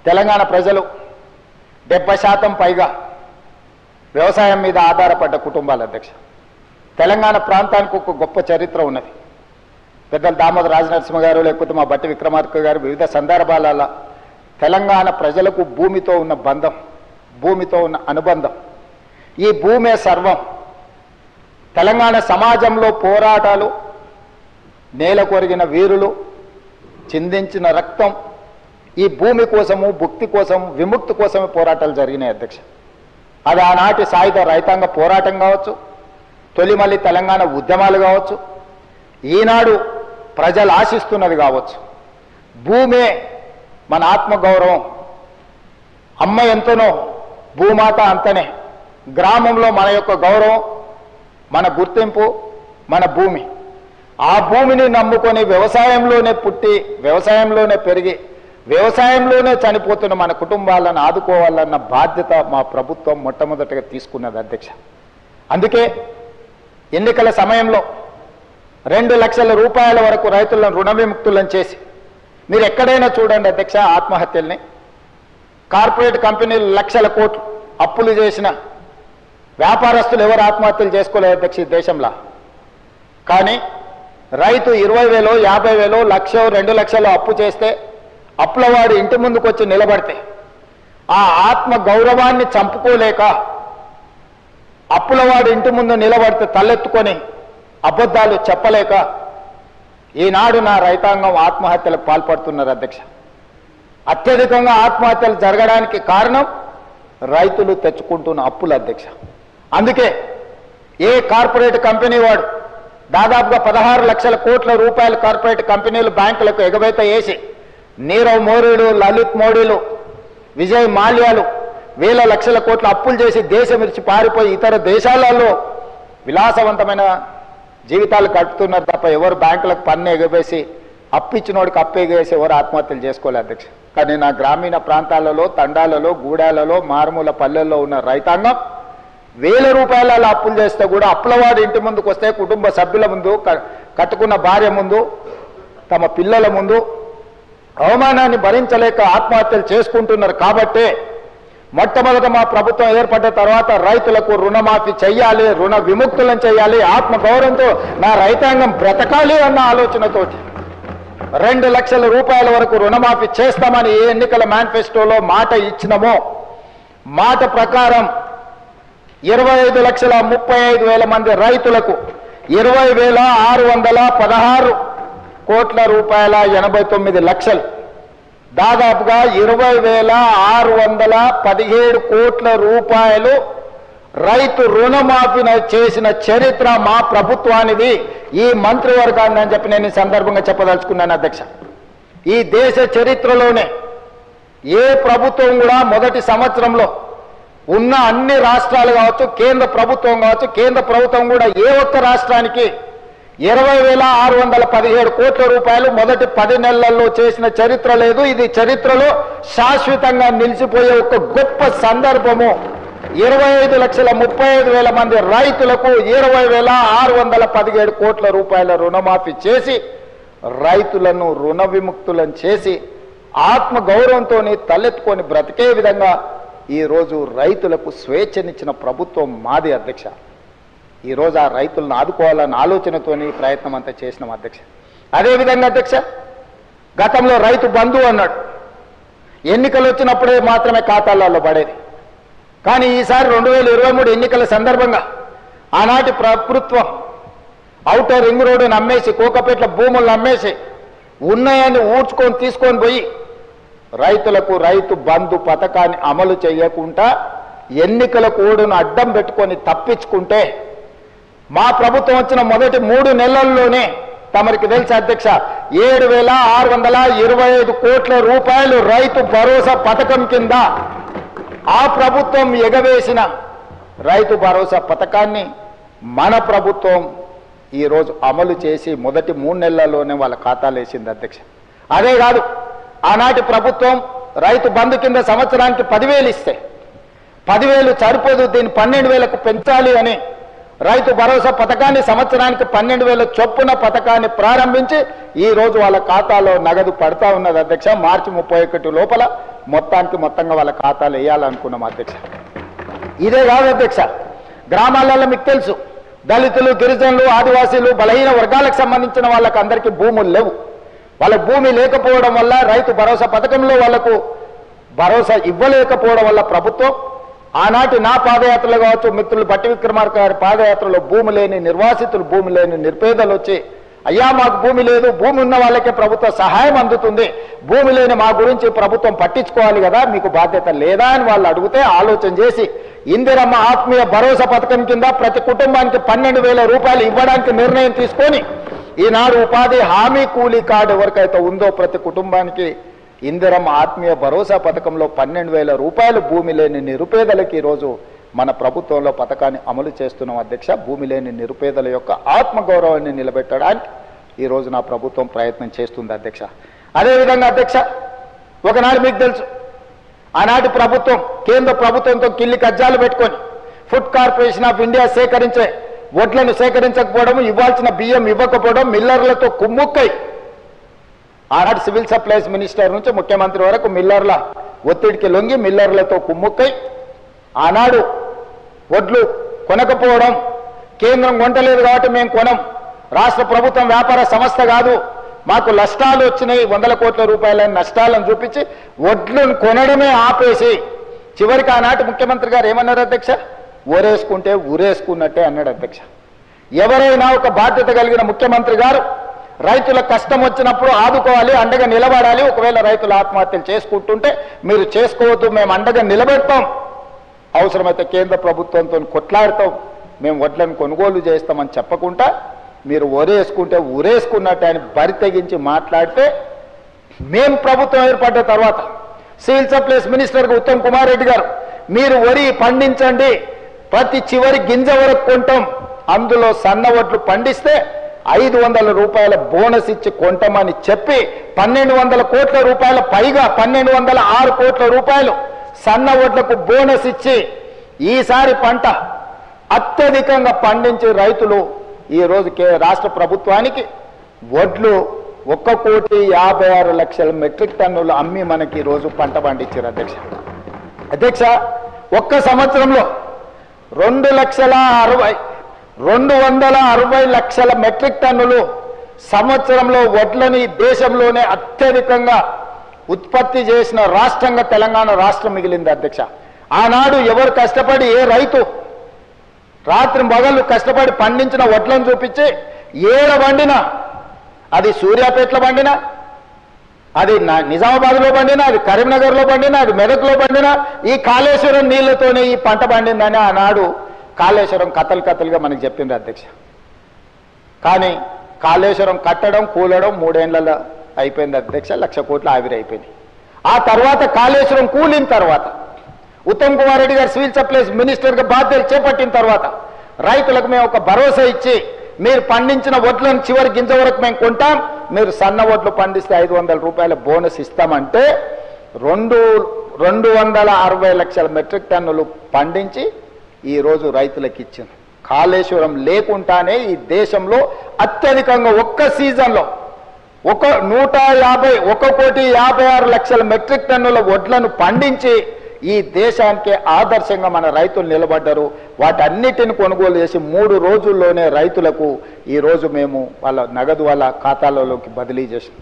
తెలంగాణ ప్రజలు 70% పైగా వ్యవసాయం మీద ఆధారపడ్డ కుటుంబాల అధ్యక్ష. తెలంగాణ ప్రాంతానికి ఒక గొప్ప చరిత్ర ఉన్నది. పెద్దలు దామోదర రాజనరసింహ గారు లేకపోతే మా బట్టి విక్రమార్క గారు వివిధ సందర్భాలలో తెలంగాణ ప్రజలకు భూమితో ఉన్న బంధం, భూమితో ఉన్న అనుబంధం, ఈ భూమే సర్వం. తెలంగాణ సమాజంలో పోరాటాలు, నేల కొరిగిన వీరులు చిందించిన రక్తం, ఈ భూమి కోసము, భుక్తి కోసం, విముక్తి కోసమే పోరాటాలు జరిగినాయి అధ్యక్ష. అది ఆనాటి సాయుధ రైతాంగ పోరాటం కావచ్చు, తొలిమల్లి తెలంగాణ ఉద్యమాలు కావచ్చు, ఈనాడు ప్రజలు ఆశిస్తున్నది కావచ్చు. భూమే మన ఆత్మగౌరవం. అమ్మ ఎంతనో భూమాత అంతనే. గ్రామంలో మన యొక్క గౌరవం, మన గుర్తింపు, మన భూమి. ఆ భూమిని నమ్ముకొని వ్యవసాయంలోనే పుట్టి, వ్యవసాయంలోనే పెరిగి, వ్యవసాయంలోనే చనిపోతున్న మన కుటుంబాలను ఆదుకోవాలన్న బాధ్యత మా ప్రభుత్వం మొట్టమొదటిగా తీసుకున్నది అధ్యక్ష. అందుకే ఎన్నికల సమయంలో 2 లక్షల రూపాయల వరకు రైతులను రుణ విముక్తులను చేసి, మీరు ఎక్కడైనా చూడండి అధ్యక్ష ఆత్మహత్యల్ని, కార్పొరేట్ కంపెనీలు లక్షల కోట్లు అప్పులు చేసిన వ్యాపారస్తులు ఎవరు ఆత్మహత్యలు చేసుకోలేదు అధ్యక్ష ఈ దేశంలో. కానీ రైతు 20,000, 50,000, 1,00,000, 2 లక్షలు అప్పు చేస్తే, అప్పులవాడు ఇంటి ముందుకు వచ్చి నిలబడితే ఆ ఆత్మ గౌరవాన్ని చంపుకోలేక అప్పులవాడు ఇంటి ముందు నిలబడితే తలెత్తుకొని అబద్ధాలు చెప్పలేక ఈనాడు నా రైతాంగం ఆత్మహత్యలకు పాల్పడుతున్నారు అధ్యక్ష. అత్యధికంగా ఆత్మహత్యలు జరగడానికి కారణం రైతులు తెచ్చుకుంటున్న అప్పులు అధ్యక్ష. అందుకే ఏ కార్పొరేట్ కంపెనీ వాడు దాదాపుగా 16 లక్షల కోట్ల రూపాయల కార్పొరేట్ కంపెనీలు బ్యాంకులకు ఎగవేత వేసి, నీరవ్ మోడీలు, లలిత్ మోడీలు, విజయ్ మాల్యాలు వేల లక్షల కోట్ల అప్పులు చేసి దేశం విడిచి పారిపోయి ఇతర దేశాలలో విలాసవంతమైన జీవితాలు గడుపుతున్నారు తప్ప ఎవరు బ్యాంకులకు పన్ను ఎగవేసి అప్పిచ్చినోడికి అప్పు ఎగవేసి ఎవరు ఆత్మహత్యలు చేసుకోలేదు అధ్యక్ష. కానీ నా గ్రామీణ ప్రాంతాలలో, తండాలలో, గూడాలలో, మారుమూల పల్లెల్లో ఉన్న రైతాంగం వేల రూపాయల అప్పులు చేస్తే కూడా అప్పులవాడు ఇంటి ముందుకు వస్తే కుటుంబ సభ్యుల ముందు, కట్టుకున్న భార్య ముందు, తమ పిల్లల ముందు అవమానాన్ని భరించలేక ఆత్మహత్యలు చేసుకుంటున్నారు. కాబట్టే మొట్టమొదట మా ప్రభుత్వం ఏర్పడ్డ తర్వాత రైతులకు రుణమాఫీ చెయ్యాలి, రుణ విముక్తులను చేయాలి, ఆత్మగౌరవంతో నా రైతాంగం బ్రతకాలి అన్న ఆలోచనతోటి 2 లక్షల రూపాయల వరకు రుణమాఫీ చేస్తామని ఏ ఎన్నికల మేనిఫెస్టోలో మాట ఇచ్చినామో మాట ప్రకారం 25,35,000 మంది రైతులకు 20,616 కోట్ల రూపాయల 89 లక్షలు, దాదాపుగా 20,617 కోట్ల రూపాయలు రైతు రుణమాఫీ చేసిన చరిత్ర మా ప్రభుత్వానిది, ఈ మంత్రివర్గాన్ని అని చెప్పి నేను ఈ సందర్భంగా చెప్పదలుచుకున్నాను అధ్యక్ష. ఈ దేశ చరిత్రలోనే ఏ ప్రభుత్వం కూడా మొదటి సంవత్సరంలో ఉన్న అన్ని రాష్ట్రాలు కావచ్చు, కేంద్ర ప్రభుత్వం కావచ్చు, కేంద్ర ప్రభుత్వం కూడా ఏ ఒక్క రాష్ట్రానికి 20,617 కోట్ల రూపాయలు మొదటి 10 నెలల్లో చేసిన చరిత్ర లేదు. ఇది చరిత్రలో శాశ్వతంగా నిలిచిపోయే ఒక గొప్ప సందర్భము. 25,35,000 మంది రైతులకు 20,617 కోట్ల రూపాయల రుణమాఫీ చేసి, రైతులను రుణ విముక్తులను చేసి, ఆత్మ గౌరవంతో తలెత్తుకొని బ్రతికే విధంగా ఈరోజు రైతులకు స్వేచ్ఛనిచ్చిన ప్రభుత్వం మాది అధ్యక్ష. ఈరోజు ఆ రైతులను ఆదుకోవాలన్న ఆలోచనతోని ప్రయత్నం అంతా చేసినాం అధ్యక్ష. అదేవిధంగా అధ్యక్ష, గతంలో రైతు బంధు అన్నాడు, ఎన్నికలు వచ్చినప్పుడే మాత్రమే ఖాతాలలో పడేది. కానీ ఈసారి 2023 ఎన్నికల సందర్భంగా ఆనాటి ప్రభుత్వం ఔటర్ రింగ్ రోడ్డును అమ్మేసి, కోకపేట్ల భూములను అమ్మేసి, ఉన్నాయని ఊడ్చుకొని తీసుకొని పోయి రైతులకు రైతు బంధు పథకాన్ని అమలు చేయకుండా ఎన్నికల కోడ్ను అడ్డం పెట్టుకొని తప్పించుకుంటే, మా ప్రభుత్వం వచ్చిన మొదటి 3 నెలల్లోనే తమరికి తెలుసు అధ్యక్ష 7,625 కోట్ల రూపాయలు రైతు భరోసా పథకం కింద ఆ ప్రభుత్వం ఎగవేసిన రైతు భరోసా పథకాన్ని మన ప్రభుత్వం ఈరోజు అమలు చేసి మొదటి 3 నెలల్లోనే వాళ్ళ ఖాతాలు వేసింది అధ్యక్ష. అదే కాదు, ఆనాటి ప్రభుత్వం రైతు బంధు కింద సంవత్సరానికి 10,000 ఇస్తే 10,000 సరిపోదు, దీన్ని 12,000కు పెంచాలి అని రైతు భరోసా పథకాన్ని సంవత్సరానికి 12,000 చొప్పున పథకాన్ని ప్రారంభించి ఈ రోజు వాళ్ళ ఖాతాలో నగదు పడతా ఉన్నది అధ్యక్ష. మార్చి 31 లోపల మొత్తంగా వాళ్ళ ఖాతాలు వేయాలనుకున్నాం అధ్యక్ష. ఇదే కాదు అధ్యక్ష, గ్రామాలలో మీకు తెలుసు దళితులు, గిరిజనులు, ఆదివాసీలు, బలహీన వర్గాలకు సంబంధించిన వాళ్ళకి అందరికీ భూములు లేవు. వాళ్ళకు భూమి లేకపోవడం వల్ల రైతు భరోసా పథకంలో వాళ్లకు భరోసా ఇవ్వలేకపోవడం వల్ల ప్రభుత్వం ఆనాటి నా పాదయాత్రలు కావచ్చు, మిత్రులు బట్టి విక్రమార్క గారి పాదయాత్రలో భూమి లేని నిర్వాసితులు, భూమి లేని నిరుపేదలు వచ్చి అయ్యా మాకు భూమి లేదు, భూమి ఉన్న వాళ్ళకే ప్రభుత్వ సహాయం అందుతుంది, భూమి లేని మా గురించి ప్రభుత్వం పట్టించుకోవాలి కదా, మీకు బాధ్యత లేదా అని వాళ్ళు అడిగితే ఆలోచన చేసి ఇందిరమ్మ ఆత్మీయ భరోసా పథకం కింద ప్రతి కుటుంబానికి 12,000 రూపాయలు ఇవ్వడానికి నిర్ణయం తీసుకొని ఈనాడు ఉపాధి హామీ కూలీ కార్డు ఎవరికైతే ఉందో ప్రతి కుటుంబానికి ఇందిరమ్మ ఆత్మీయ భరోసా పథకంలో 12,000 రూపాయలు భూమి లేని నిరుపేదలకి ఈరోజు మన ప్రభుత్వంలో పథకాన్ని అమలు చేస్తున్నాం అధ్యక్ష. భూమి లేని నిరుపేదల యొక్క ఆత్మగౌరవాన్ని నిలబెట్టడానికి ఈరోజు నా ప్రభుత్వం ప్రయత్నం చేస్తుంది అధ్యక్ష. అదేవిధంగా అధ్యక్ష, ఒకనాడు మీకు తెలుసు ఆనాటి ప్రభుత్వం కేంద్ర ప్రభుత్వంతో కిల్లి కజ్జాలు పెట్టుకొని ఫుడ్ కార్పొరేషన్ ఆఫ్ ఇండియా సేకరించే వడ్లను సేకరించకపోవడం, ఇవ్వాల్సిన బియ్యం ఇవ్వకపోవడం, మిల్లర్లతో కుమ్ముక్కై ఆనాటి సివిల్ సప్లైస్ మినిస్టర్ నుంచి ముఖ్యమంత్రి వరకు మిల్లర్ల ఒత్తిడికి లొంగి మిల్లర్లతో కుమ్ముక్కై ఆనాడు వడ్లు కొనకపోవడం, కేంద్రం కొంటలేదు కాబట్టి మేము కొనం, రాష్ట్ర ప్రభుత్వం వ్యాపార సంస్థ కాదు, మాకు నష్టాలు వచ్చినాయి, 100 కోట్ల రూపాయల నష్టాలను చూపించి వడ్లను కొనడమే ఆపేసి చివరికి ఆనాటి ముఖ్యమంత్రి గారు ఏమన్నారు అధ్యక్ష, ఊరేసుకుంటే ఊరేసుకున్నట్టే అన్నాడు అధ్యక్ష. ఎవరైనా ఒక బాధ్యత కలిగిన ముఖ్యమంత్రి గారు రైతుల కష్టం వచ్చినప్పుడు ఆదుకోవాలి, అండగా నిలబడాలి. ఒకవేళ రైతులు ఆత్మహత్యలు చేసుకుంటుంటే మీరు చేసుకోవద్దు, మేము అండగా నిలబెడతాం, అవసరమైతే కేంద్ర ప్రభుత్వంతో కొట్లాడతాం, మేము వడ్లను కొనుగోలు చేస్తామని చెప్పకుండా మీరు ఊరేసుకుంటే ఊరేసుకున్నట్టు అని బరి తెగించి మాట్లాడితే మేము ప్రభుత్వం ఏర్పడ్డ తర్వాత సివిల్ సప్లైస్ మినిస్టర్గా ఉత్తమ్ కుమార్ రెడ్డి గారు మీరు వరి పండించండి, ప్రతి చివరి గింజ వరకు కొంటాం, అందులో సన్న వడ్లు పండిస్తే 500 రూపాయల బోనస్ ఇచ్చి కొంటామని చెప్పి 1,200 కోట్ల రూపాయల పైగా 1,206 కోట్ల రూపాయలు సన్న వడ్లకు బోనస్ ఇచ్చి ఈసారి పంట అత్యధికంగా పండించే రైతులు ఈ రోజు రాష్ట్ర ప్రభుత్వానికి వడ్లు 1,56,00,000 మెట్రిక్ టన్నులు అమ్మి మనకి ఈ రోజు పంట పండించారు అధ్యక్ష. అధ్యక్ష, ఒక్క సంవత్సరంలో 260 లక్షల మెట్రిక్ టన్నులు సంవత్సరంలో వడ్లని దేశంలోనే అత్యధికంగా ఉత్పత్తి చేసిన రాష్ట్రంగా తెలంగాణ రాష్ట్రం మిగిలింది అధ్యక్ష. ఆనాడు ఎవరు కష్టపడి ఏ రైతు రాత్రి మొగళ్ళు కష్టపడి పండించిన వడ్లను చూపించి ఏడ పండినా, అది సూర్యాపేటలో పండినా, అది నిజామాబాద్లో పండినా, అది కరీంనగర్లో పండినా, అది మెదక్లో పండినా ఈ కాళేశ్వరం నీళ్లతోనే ఈ పంట పండిందని ఆనాడు కాళేశ్వరం కథలుగా మనకు చెప్పింది అధ్యక్ష. కానీ కాళేశ్వరం కట్టడం కూలడం 3 ఏళ్లలో అయిపోయింది అధ్యక్ష, 1,00,000 కోట్లు ఆవిరైపోయింది. ఆ తర్వాత కాళేశ్వరం కూలిన తర్వాత ఉత్తమ్ కుమార్ రెడ్డి గారు సివిల్ సప్లైస్ మినిస్టర్గా బాధ్యతలు చేపట్టిన తర్వాత రైతులకు మేము ఒక భరోసా ఇచ్చి మీరు పండించిన వడ్లను చివరి గింజ వరకు మేము కొంటాం, మీరు సన్న వడ్లు పండిస్తే 500 రూపాయల బోనస్ ఇస్తామంటే 260 లక్షల మెట్రిక్ టన్నులు పండించి ఈరోజు రైతులకు ఇచ్చింది. కాళేశ్వరం లేకుండానే ఈ దేశంలో అత్యధికంగా ఒక్క సీజన్లో 1,56,00,000 మెట్రిక్ టన్నుల వడ్లను పండించి ఈ దేశానికి ఆదర్శంగా మన రైతులు నిలబడ్డారు. వాటన్నిటిని కొనుగోలు చేసి 3 రోజుల్లోనే రైతులకు ఈరోజు మేము వాళ్ళ నగదు వాళ్ళ ఖాతాలలోకి బదిలీ చేసాం.